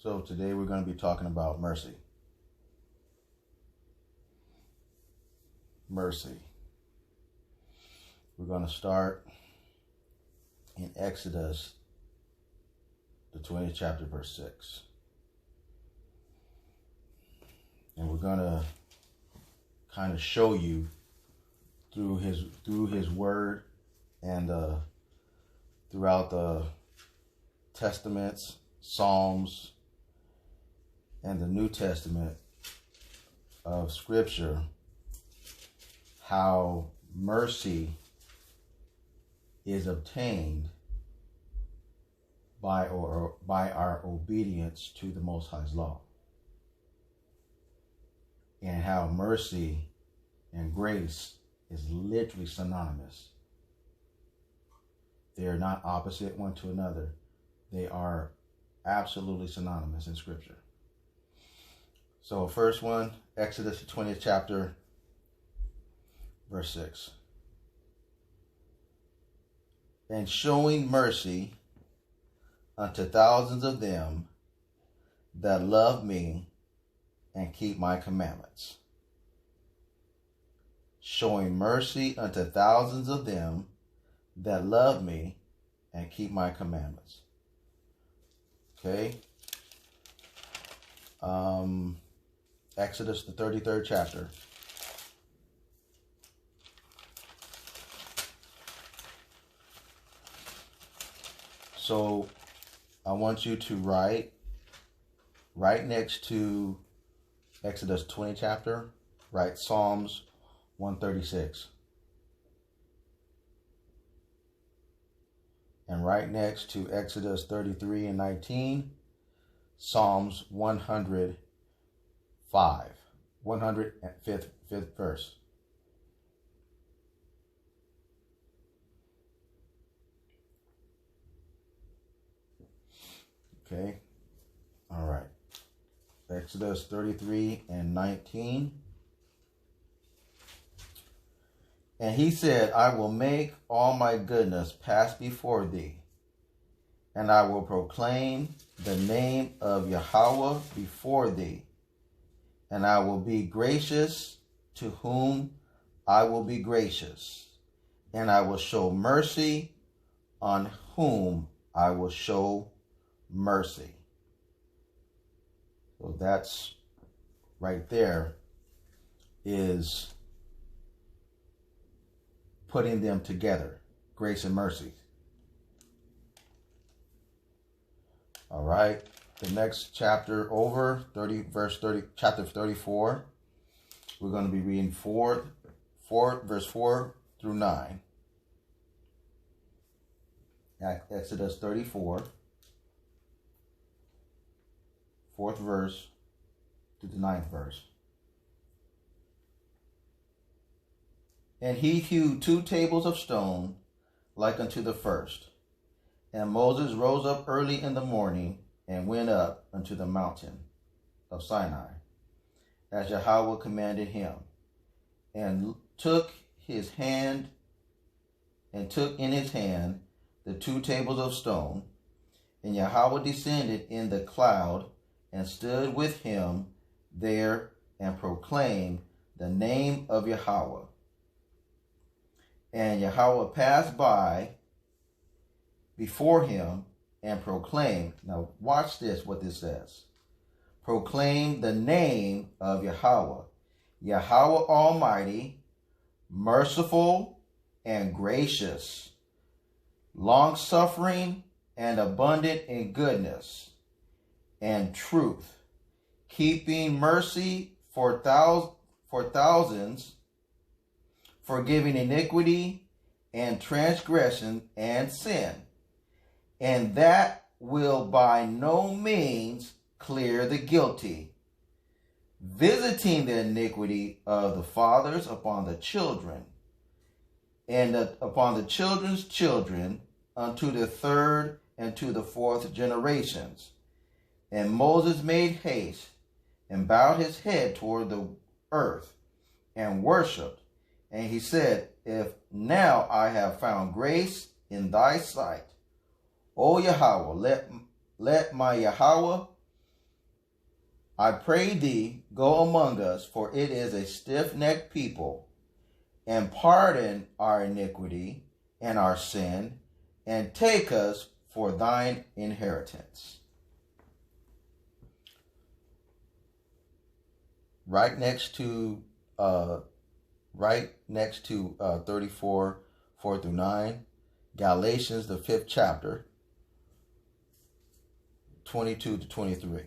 So today we're going to be talking about mercy. Mercy. We're going to start in Exodus, the 20th chapter, verse 6. And we're going to kind of show you through his word and throughout the Testaments, Psalms, and the New Testament of Scripture, how mercy is obtained by our obedience to the Most High's law, and how mercy and grace is literally synonymous. They are not opposite one to another. They are absolutely synonymous in Scripture. So first one, Exodus the 20th chapter, verse 6. And showing mercy unto thousands of them that love me and keep my commandments. Showing mercy unto thousands of them that love me and keep my commandments. Okay. Exodus, the 33rd chapter. So I want you to write right next to Exodus 20 chapter, write Psalms 136. And right next to Exodus 33 and 19, Psalms 105, 105th verse. Okay, all right. Exodus 33 and 19. And he said, I will make all my goodness pass before thee, and I will proclaim the name of Yahweh before thee, and I will be gracious to whom I will be gracious, and I will show mercy on whom I will show mercy. So that's right there is putting them together, grace and mercy. All right, the next chapter over, chapter 34, we're going to be reading verse 4 through 9. Exodus 34, 4th verse to the 9th verse. And he hewed 2 tables of stone like unto the first. And Moses rose up early in the morning and went up unto the mountain of Sinai, as Yahweh commanded him, and took in his hand the 2 tables of stone. And Yahweh descended in the cloud and stood with him there and proclaimed the name of Yahweh. And Yahweh passed by before him and proclaimed. Now watch this, what this says. Proclaim the name of Yahweh. Yahweh Almighty, merciful and gracious, long-suffering and abundant in goodness and truth, keeping mercy for thousands, forgiving iniquity and transgression and sin, and that will by no means clear the guilty, visiting the iniquity of the fathers upon the children, and upon the children's children, unto the 3rd and to the 4th generations. And Moses made haste and bowed his head toward the earth and worshipped. And he said, if now I have found grace in thy sight, O Yahweh, let my Yahweh I pray thee, go among us, for it is a stiff-necked people, and pardon our iniquity and our sin, and take us for thine inheritance. Right next to 34, 4 through 9, Galatians, the 5th chapter, 22 to 23.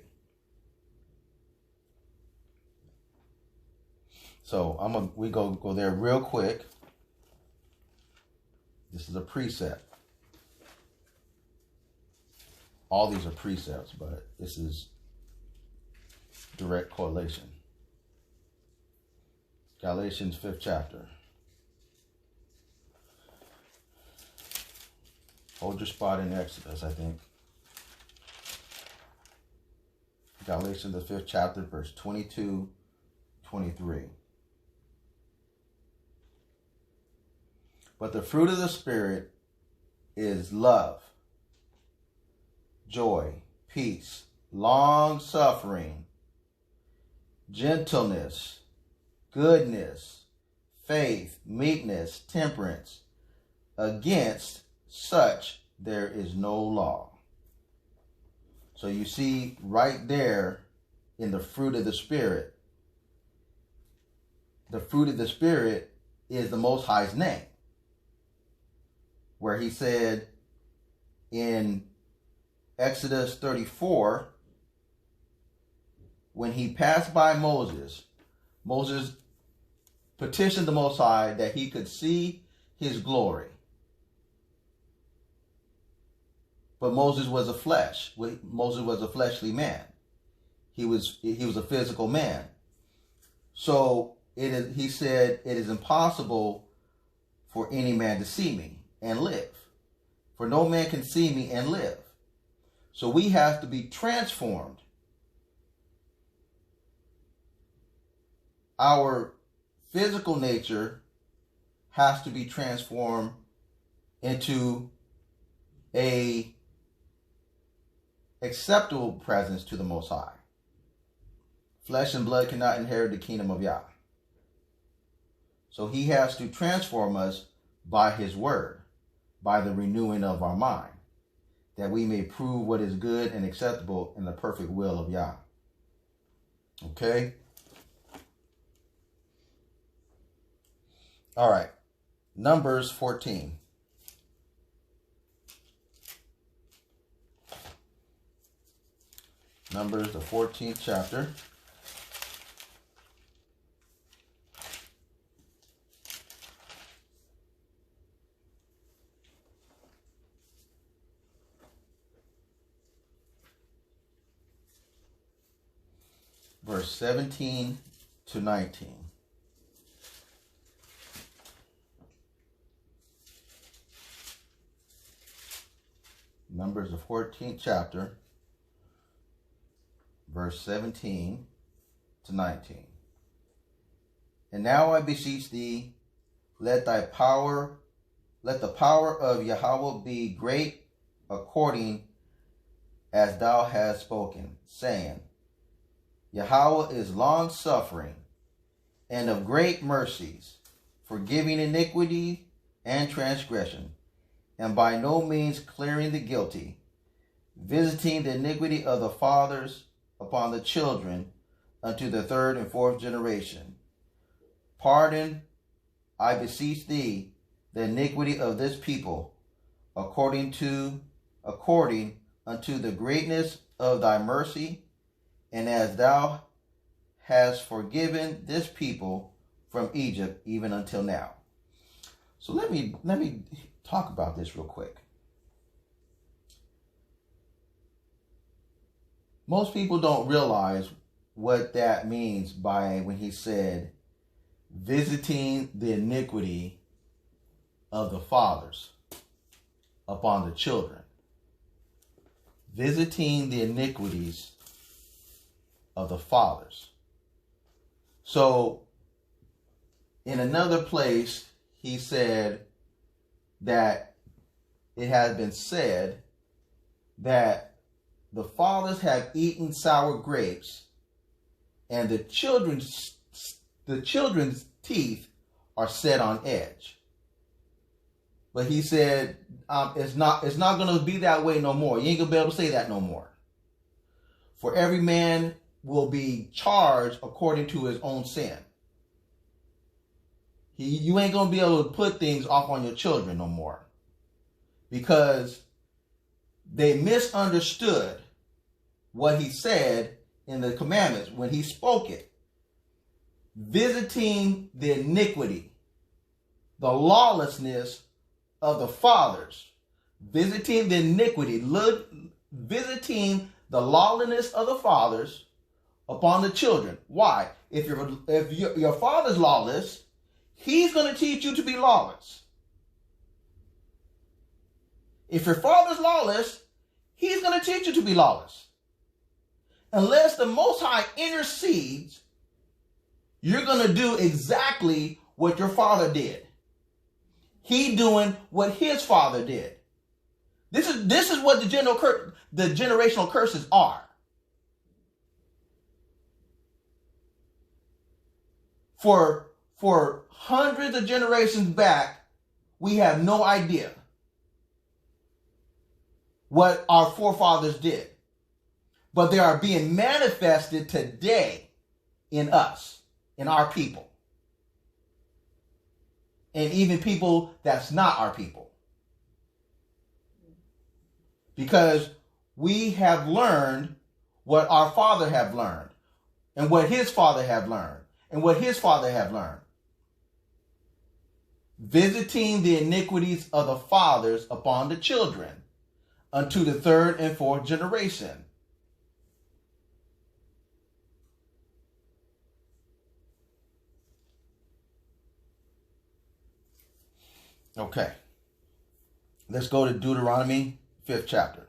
So we go there real quick. This is a precept. All these are precepts, but this is direct correlation. Galatians 5th chapter. Hold your spot in Exodus, I think. Galatians the 5th chapter, verse 22, 23. But the fruit of the Spirit is love, joy, peace, long-suffering, gentleness, goodness, faith, meekness, temperance. Against such there is no law. So you see right there in the fruit of the Spirit, the fruit of the Spirit is the Most High's name. Where he said in Exodus 34, when he passed by Moses, Moses petitioned the Most High that he could see his glory. But Moses was a fleshly man. He was a physical man. So he said, it is impossible for any man to see me and live. For no man can see me and live. So we have to be transformed. Our physical nature has to be transformed into a acceptable presence to the Most High. Flesh and blood cannot inherit the kingdom of Yah. So he has to transform us by his word, by the renewing of our mind, that we may prove what is good and acceptable in the perfect will of Yah. Okay? All right. Numbers 14. Numbers, the 14th chapter. Verse 17 to 19. Numbers, the 14th chapter, verse 17 to 19. And now I beseech thee, let the power of Yahweh be great according as thou hast spoken, saying, Yahweh is long-suffering and of great mercies, forgiving iniquity and transgression, and by no means clearing the guilty, visiting the iniquity of the fathers upon the children unto the third and fourth generation. Pardon, I beseech thee, the iniquity of this people, according unto the greatness of thy mercy, and as thou hast forgiven this people from Egypt even until now. So let me talk about this real quick. Most people don't realize what that means by when he said, visiting the iniquity of the fathers upon the children. Visiting the iniquities of the fathers. So, in another place, he said that it has been said that the fathers have eaten sour grapes and the children's teeth are set on edge. But he said, it's not going to be that way no more. You ain't going to be able to say that no more. For every man will be charged according to his own sin. You ain't going to be able to put things off on your children no more, because they misunderstood what he said in the commandments when he spoke it. Visiting the iniquity, the lawlessness of the fathers. Visiting the iniquity, visiting the lawlessness of the fathers upon the children. Why? If your father's lawless, he's going to teach you to be lawless. If your father's lawless, he's going to teach you to be lawless. Unless the Most High intercedes, you're going to do exactly what your father did. He doing what his father did. This is what the generational curses are. For hundreds of generations back, we have no idea what our forefathers did. But they are being manifested today in us, in our people. And even people that's not our people. Because we have learned what our father have learned, and what his father have learned, and what his father have learned. Visiting the iniquities of the fathers upon the children, unto the third and fourth generation. Okay. Let's go to Deuteronomy, 5th chapter.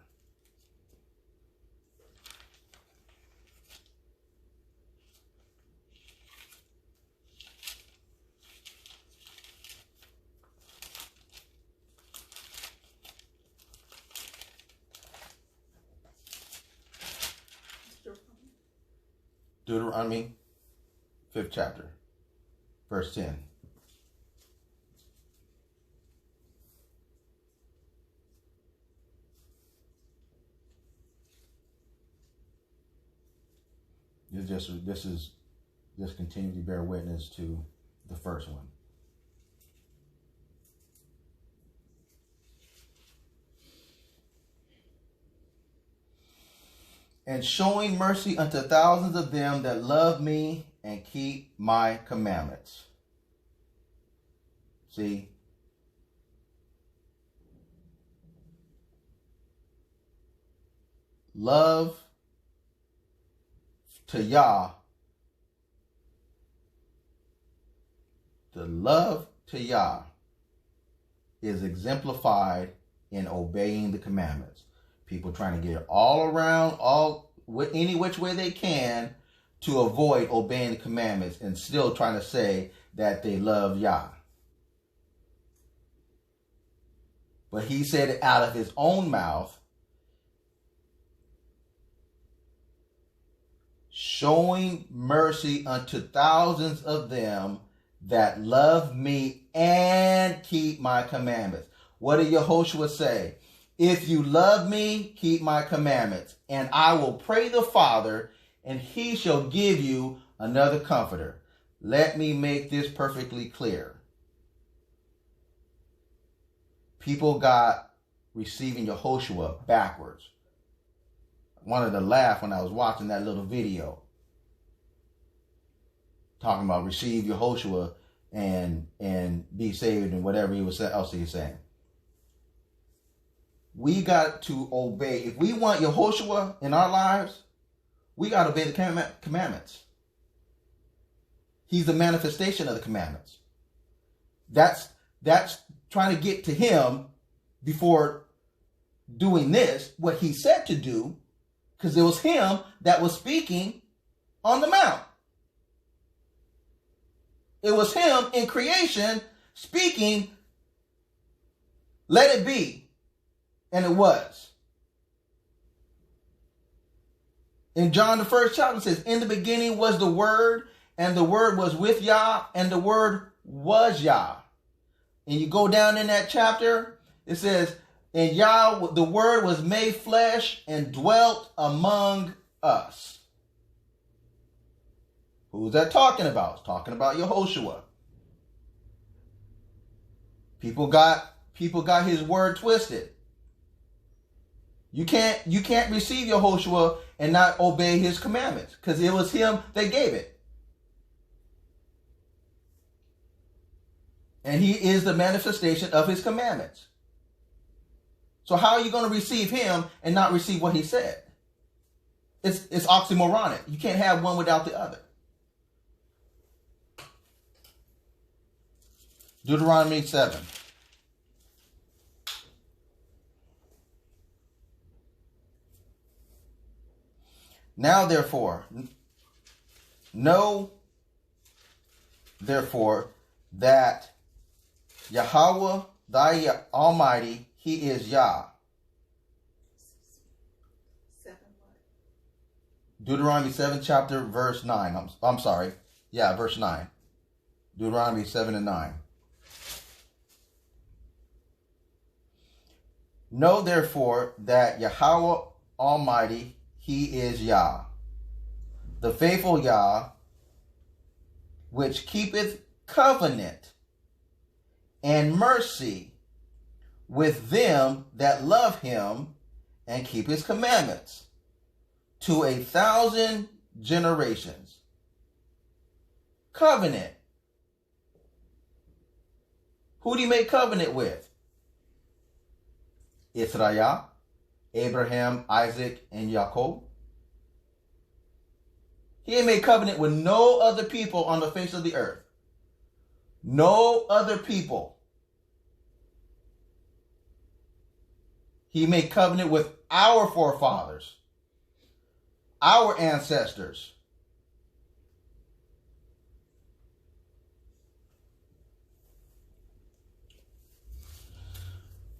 Deuteronomy, 5th chapter, verse 10. Just continue to bear witness to the first one. And showing mercy unto thousands of them that love me and keep my commandments. See? Love to Yah. The love to Yah is exemplified in obeying the commandments. People trying to get it all around, any which way they can to avoid obeying the commandments, and still trying to say that they love Yah. But he said it out of his own mouth, showing mercy unto thousands of them that love me and keep my commandments. What did Yehoshua say? If you love me, keep my commandments, and I will pray the Father, and he shall give you another comforter. Let me make this perfectly clear. People got receiving Yehoshua backwards. I wanted to laugh when I was watching that little video talking about receive Yehoshua and be saved and whatever else he was saying. We got to obey. If we want Yehoshua in our lives, we got to obey the commandments. He's the manifestation of the commandments. That's trying to get to him before doing this, what he said to do, because it was him that was speaking on the mount. It was him in creation speaking, let it be. And it was. In John, the first chapter, it says, in the beginning was the Word, and the Word was with Yah, and the Word was Yah. And you go down in that chapter, it says, and Yah, the Word was made flesh and dwelt among us. Who's that talking about? It's talking about Yehoshua. People got his word twisted. You can't receive Yehoshua and not obey his commandments, because it was him that gave it. And he is the manifestation of his commandments. So how are you going to receive him and not receive what he said? It's oxymoronic. You can't have one without the other. Deuteronomy 7. Now therefore, know therefore that Yahweh thy Almighty, he is Yah. Deuteronomy 7 chapter verse 9. I'm sorry. Yeah, verse 9. Deuteronomy 7 and 9. Know therefore that Yahweh Almighty, he is Yah, the faithful Yah, which keepeth covenant and mercy with them that love him and keep his commandments to 1,000 generations. Covenant. Who do you make covenant with? Israel, Abraham, Isaac, and Jacob. He ain't made covenant with no other people on the face of the earth. No other people. He made covenant with our forefathers, our ancestors.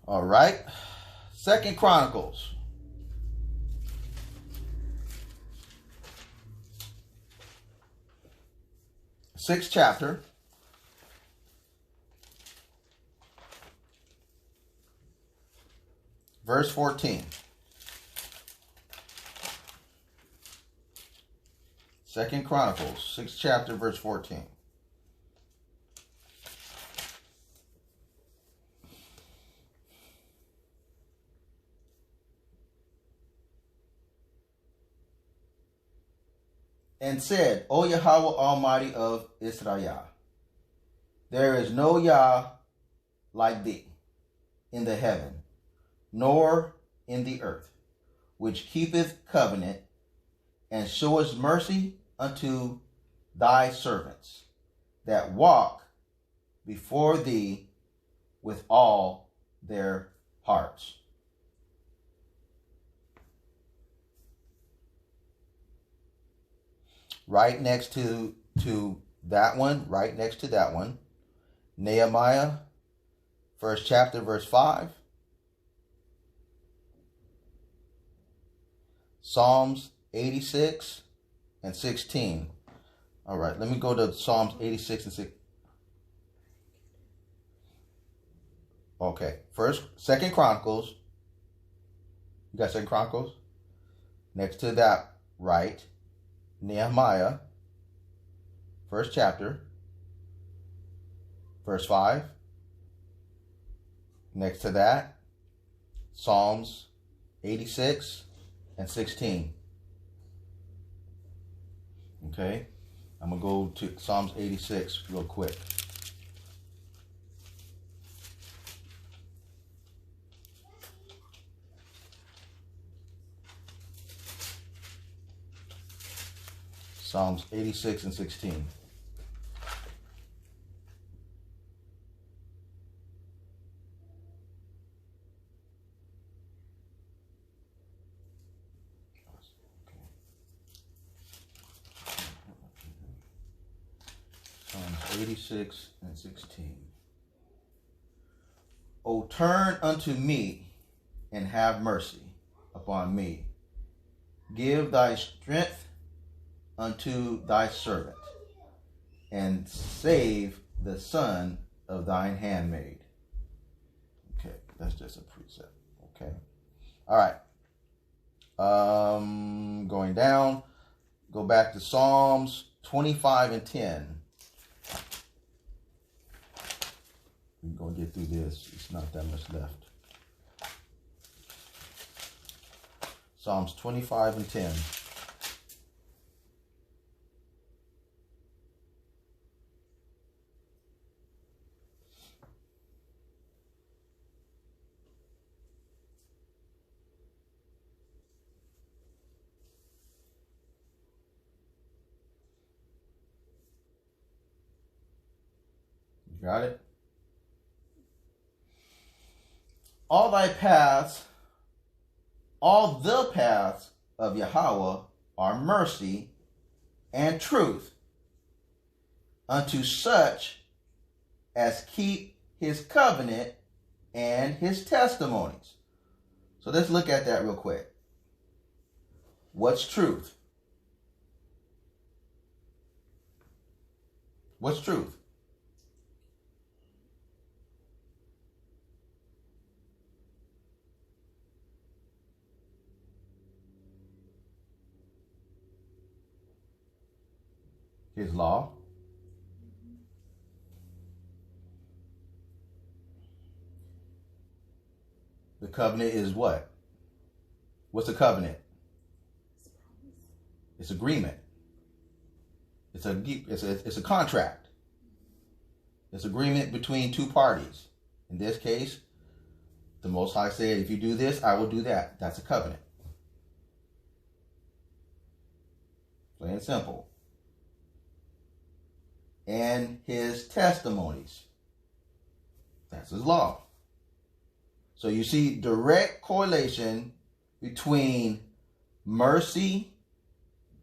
All right. 2 Chronicles. Sixth chapter. Verse 14. 2 Chronicles, 6th chapter, verse 14. And said, O Yahweh Almighty of Israel, there is no Yah like thee in the heaven, nor in the earth, which keepeth covenant, and showeth mercy unto thy servants, that walk before thee with all their hearts. Right next to that one, Nehemiah, 1st chapter, verse 5. Psalms 86 and 16. All right, let me go to Psalms 86 and 6. Okay, 2nd Chronicles. You got 2nd Chronicles? Next to that, right, Nehemiah, 1st chapter, verse 5. Next to that, Psalms 86 and 16. Okay, I'm going to go to Psalms 86 real quick. Psalms 86 and 16. Psalms 86 and 16. O turn unto me and have mercy upon me. give thy strength unto thy servant, and save the son of thine handmaid. Okay, that's just a precept. Okay. All right. Going down, go back to Psalms 25 and 10. We're going to get through this. It's not that much left. Psalms 25 and 10. You got it? All the paths of Yahweh are mercy and truth unto such as keep his covenant and his testimonies. So let's look at that real quick. What's truth? What's truth? His law. The covenant is what? What's a covenant? It's agreement. It's a contract. It's agreement between two parties. In this case, the Most High said, if you do this, I will do that. That's a covenant. Plain and simple. And his testimonies. That's his law. So you see direct correlation between mercy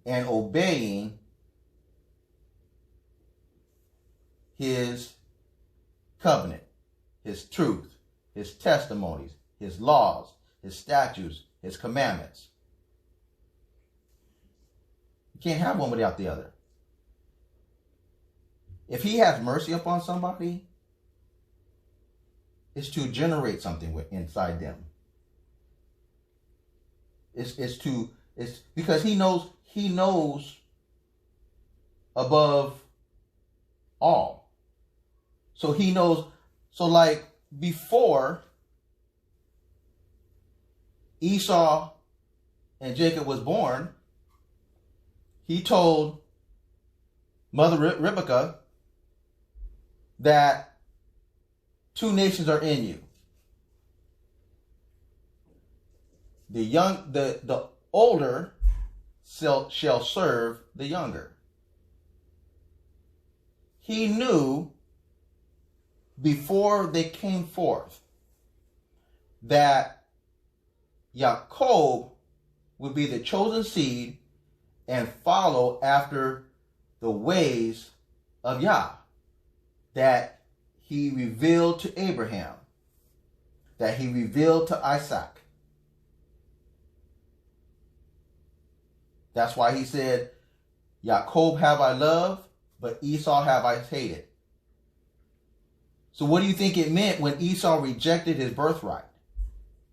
and obeying his covenant, his truth, his testimonies, his laws, his statutes, his commandments. You can't have one without the other. If he has mercy upon somebody, it's to generate something inside them. It's because he knows above all. So he knows, so like before Esau and Jacob was born, he told Mother Rebekah that two nations are in you. The older shall serve the younger. He knew before they came forth that Jacob would be the chosen seed and follow after the ways of Yah that he revealed to Abraham, that he revealed to Isaac. That's why he said, Jacob have I loved, but Esau have I hated. So what do you think it meant when Esau rejected his birthright?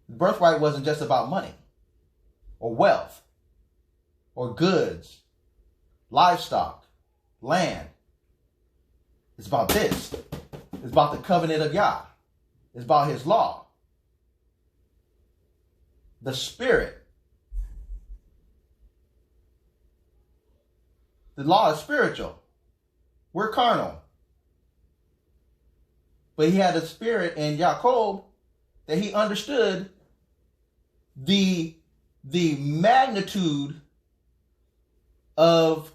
The birthright wasn't just about money or wealth or goods, livestock, land. It's about this. It's about the covenant of Yah. It's about his law. The spirit. The law is spiritual. We're carnal. But he had a spirit in Jacob that he understood the magnitude of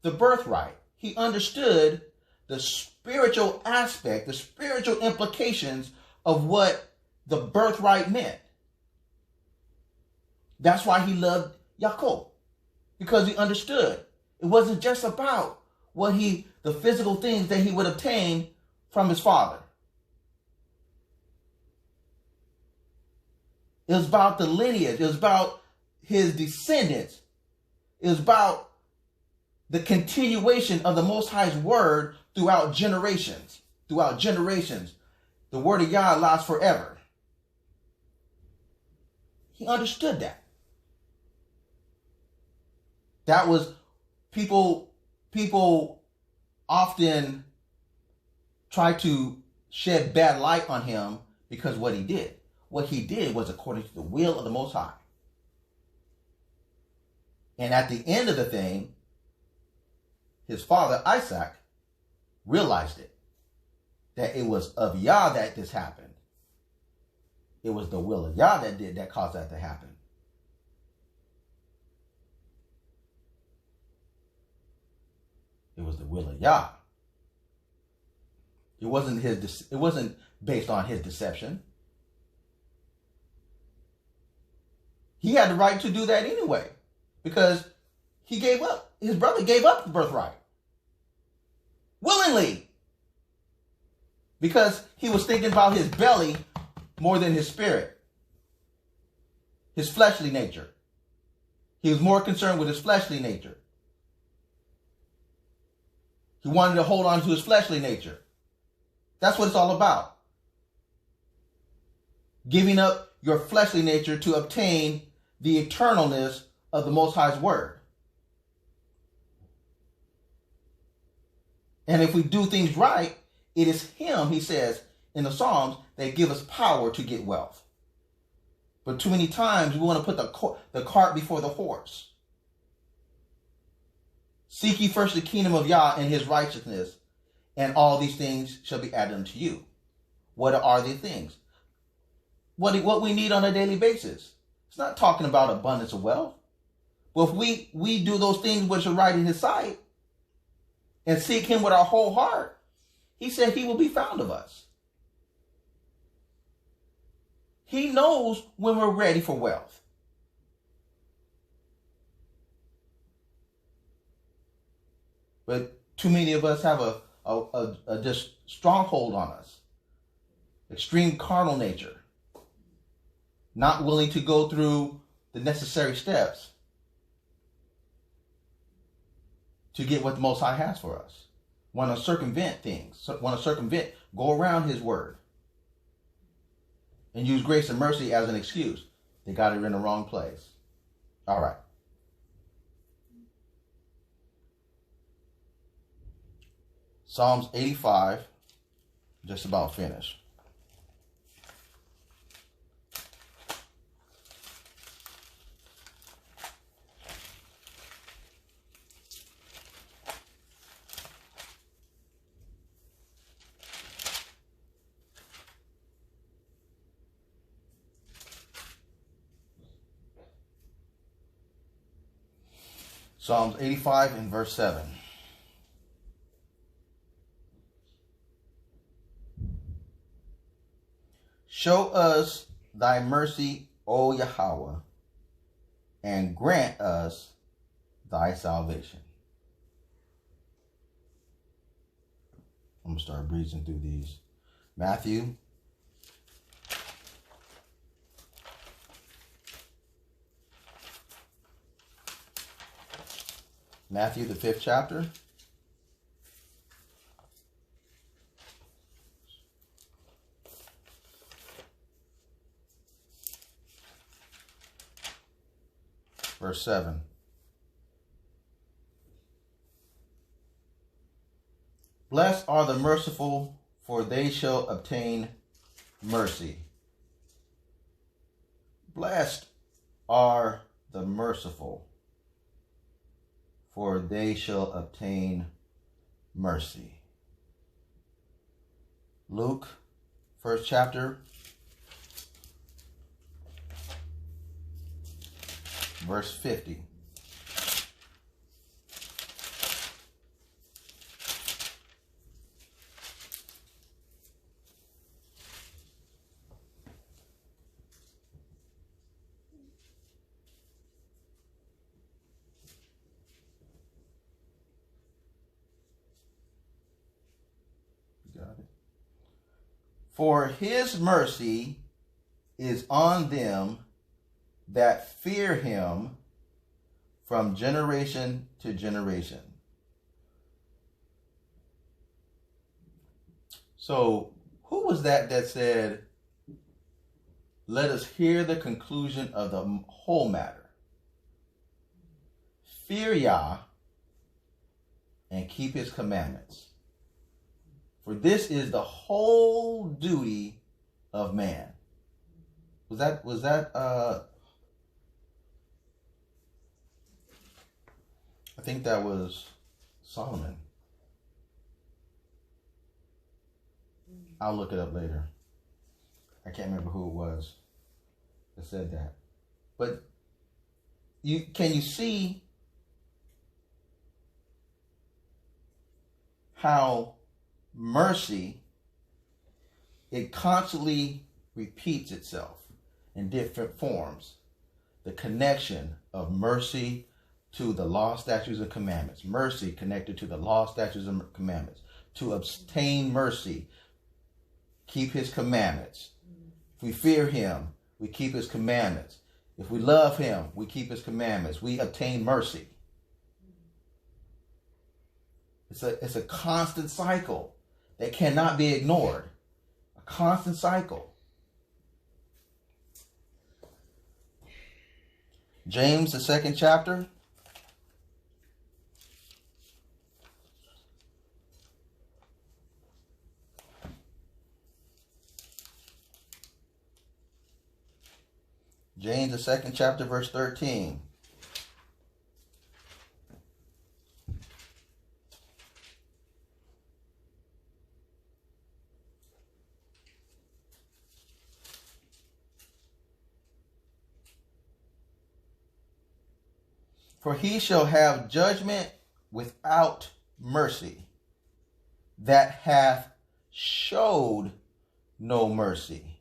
the birthright. He understood the spiritual aspect, the spiritual implications of what the birthright meant. That's why he loved Jacob, because he understood it wasn't just about the physical things that he would obtain from his father. It was about the lineage. It was about his descendants. It was about the continuation of the Most High's word throughout generations. Throughout generations. The word of Yah lasts forever. He understood that. That was people often try to shed bad light on him because what he did. What he did was according to the will of the Most High. And at the end of the thing, his father Isaac realized it. That it was of Yah that this happened. It was the will of Yah that caused that to happen. It was the will of Yah. It wasn't based on his deception. He had the right to do that anyway, because his brother gave up the birthright willingly, because he was thinking about his belly more than his spirit, his fleshly nature. He was more concerned with his fleshly nature. He wanted to hold on to his fleshly nature. That's what it's all about. Giving up your fleshly nature to obtain the eternalness of the Most High's word. And if we do things right, it is him, he says in the Psalms, that give us power to get wealth. But too many times we want to put the cart before the horse. Seek ye first the kingdom of Yah and his righteousness, and all these things shall be added unto you. What are the things? What we need on a daily basis. It's not talking about abundance of wealth. Well, if we do those things which are right in his sight and seek him with our whole heart, he said he will be found of us. He knows when we're ready for wealth. But too many of us have a just stronghold on us. Extreme carnal nature. Not willing to go through the necessary steps to get what the Most High has for us. Want to circumvent things. Want to go around his word. And use grace and mercy as an excuse. They got it in the wrong place. All right. Psalms 85, just about finished. Psalms 85 and verse 7. Show us thy mercy, O Yahweh, and grant us thy salvation. I'm going to start breezing through these. Matthew. Matthew, the 5th chapter. Verse 7. Blessed are the merciful, for they shall obtain mercy. Blessed are the merciful, for they shall obtain mercy. Luke, 1st chapter, verse 50. Got it. For his mercy is on them that fear him from generation to generation. So who was that said, let us hear the conclusion of the whole matter? Fear Yah and keep his commandments. For this is the whole duty of man. Was that I think that was Solomon. I'll look it up later. I can't remember who it was that said that. But can you see how mercy, it constantly repeats itself in different forms? The connection of mercy to the law, statutes, and commandments. Mercy connected to the law, statutes, and commandments. To obtain mercy, keep his commandments. If we fear him, we keep his commandments. If we love him, we keep his commandments. We obtain mercy. It's a constant cycle that cannot be ignored. A constant cycle. James, the 2nd chapter. James, the 2nd chapter, verse 13. For he shall have judgment without mercy, that hath showed no mercy.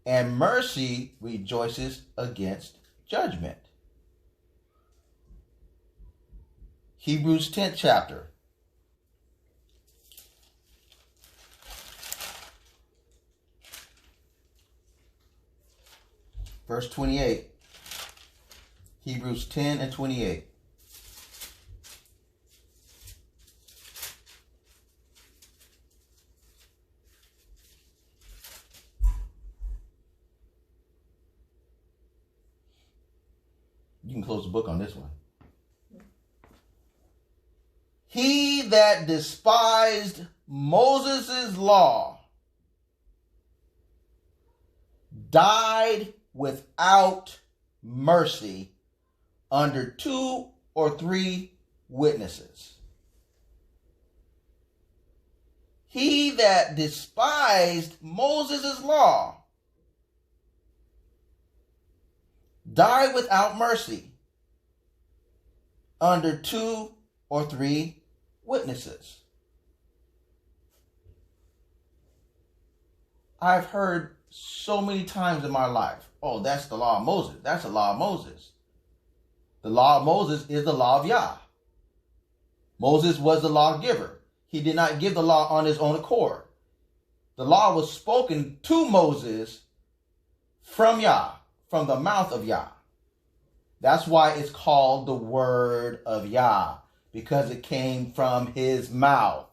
And mercy rejoices against judgment. Hebrews 10th chapter. Verse 28. Hebrews 10 and 28. You can close the book on this one. He that despised Moses' law died without mercy under 2 or 3 witnesses. He that despised Moses' law died without mercy under 2 or 3 witnesses. I've heard so many times in my life, oh, that's the law of Moses. That's the law of Moses. The law of Moses is the law of Yah. Moses was the lawgiver. He did not give the law on his own accord. The law was spoken to Moses from Yah, from the mouth of Yah. That's why it's called the word of Yah, because it came from his mouth.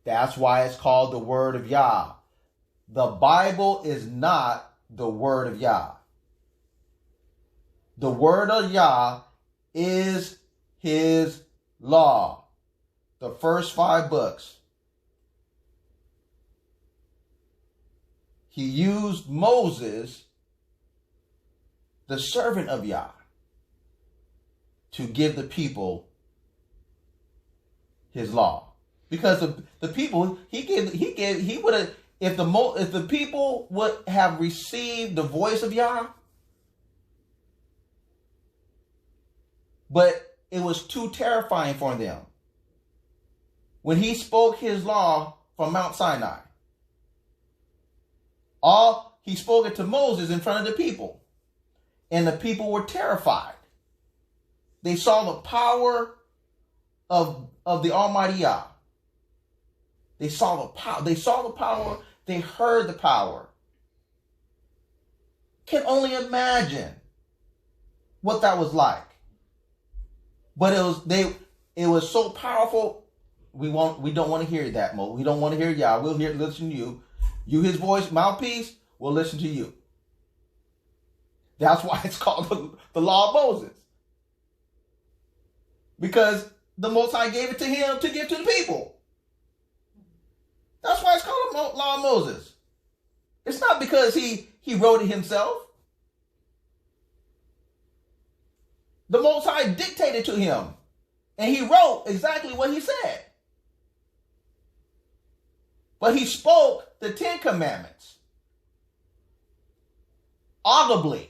That's why it's called the word of Yah. The Bible is not the word of Yah. The word of Yah is his law. The first 5 books. He used Moses, the servant of Yah, to give the people his law. Because the people, he would have, if the people would have received the voice of Yah, but it was too terrifying for them. When he spoke his law from Mount Sinai, he spoke it to Moses in front of the people, and the people were terrified. They saw the power of the Almighty Yah. They saw the power. They heard the power. can only imagine what that was like. But it was so powerful. We don't want to hear that, Mo. We don't want to hear Yah. We'll listen to you. You, his voice, mouthpiece, we'll listen to you. That's why it's called the Law of Moses. Because the Most High gave it to him to give to the people. That's why it's called the Law of Moses. It's not because he wrote it himself. The Most High dictated to him. And he wrote exactly what he said. But he spoke the 10 Commandments. Audibly.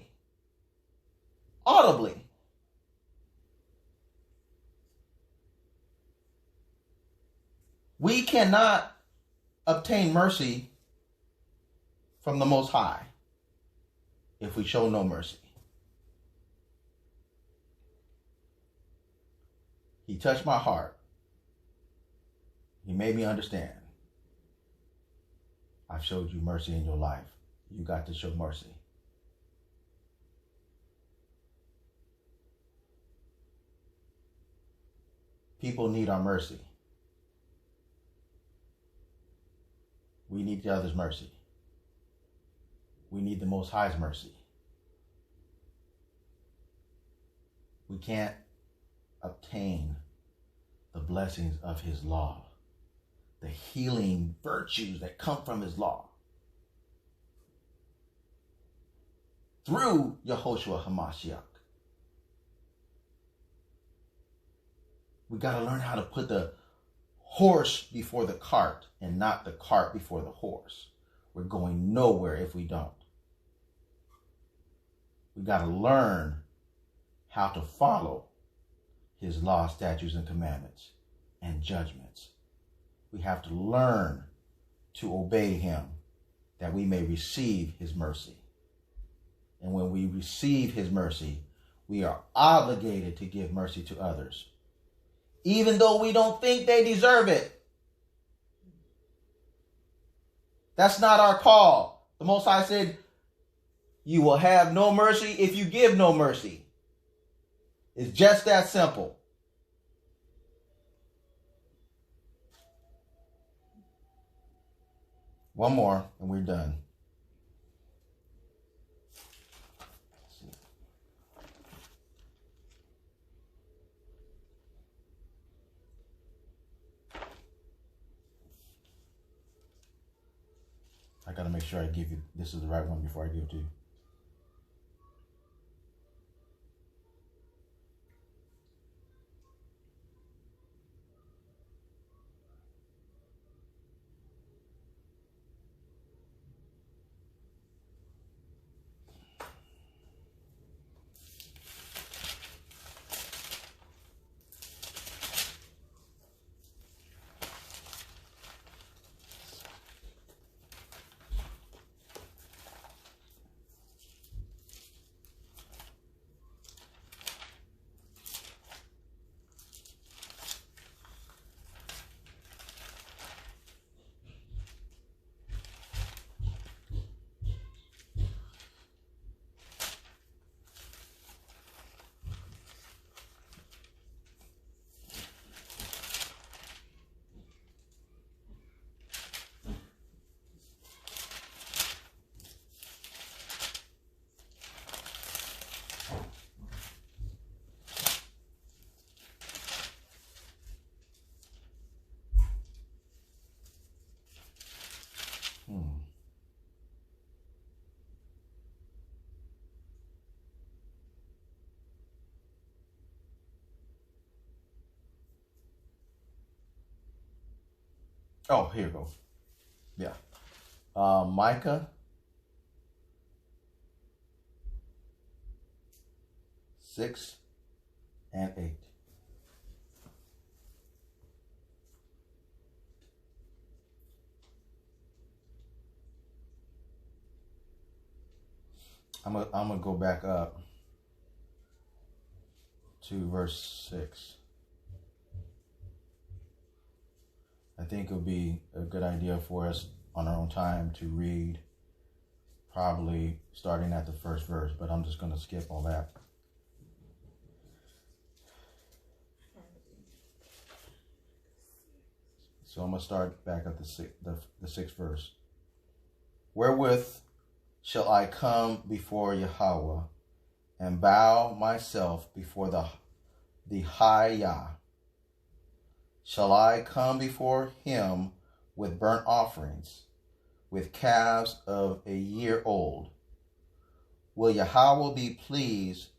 We cannot obtain mercy from the Most High if we show no mercy. He touched my heart. He made me understand. I've showed you mercy in your life. You got to show mercy. People need our mercy. We need each other's mercy. We need the Most High's mercy. We can't obtain the blessings of his law, the healing virtues that come from his law, through Yehoshua HaMashiach. We got to learn how to put the horse before the cart and not the cart before the horse. We're going nowhere if we don't. We got to learn how to follow his law, statutes, and commandments and judgments. We have to learn to obey him that we may receive his mercy. And when we receive his mercy, we are obligated to give mercy to others, even though we don't think they deserve it. That's not our call. The Most High said, you will have no mercy if you give no mercy. It's just that simple. One more and we're done. I got to make sure I give you, this is the right one before I give it to you. Oh, here you go. Yeah. Micah 6 and 8. I'm gonna go back up to verse 6. I think it would be a good idea for us on our own time to read probably starting at the first verse, but I'm just going to skip all that. So I'm going to start back at the sixth verse. Wherewith shall I come before Yahweh and bow myself before the high Yah? Shall I come before him with burnt offerings, with calves of a year old? Will Yahweh be pleased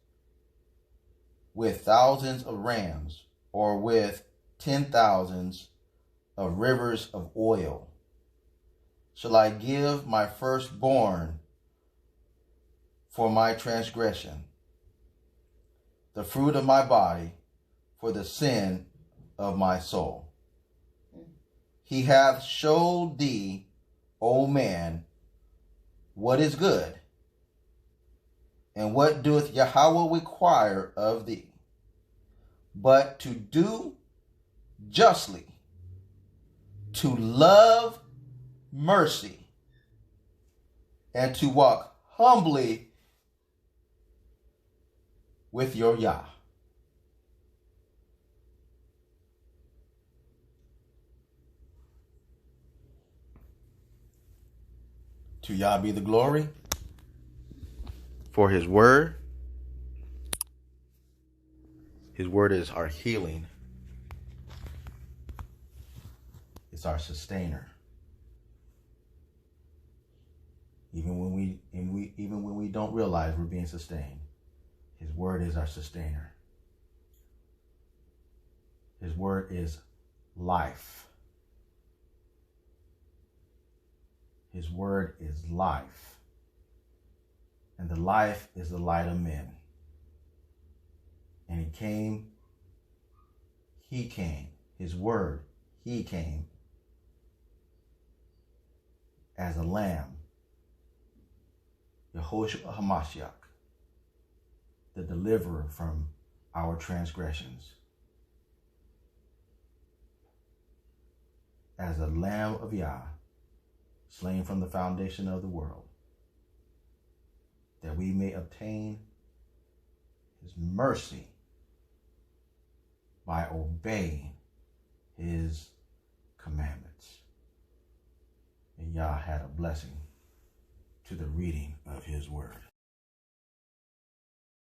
with thousands of rams, or with 10,000s of rivers of oil? Shall I give my firstborn for my transgression, the fruit of my body for the sin of my soul? He hath showed thee, O man, what is good, and what doeth Yahweh require of thee, but to do justly, to love mercy, and to walk humbly with your Yah. To Yah be the glory for his word. His word is our healing. It's our sustainer. Even when we don't realize we're being sustained, his word is our sustainer. His word is life. His word is life. And the life is the light of men. And he came, his word, he came as a lamb, Yehoshua HaMashiach, the deliverer from our transgressions. As a lamb of Yah, slain from the foundation of the world, that we may obtain his mercy by obeying his commandments. And Yah had a blessing to the reading of his word.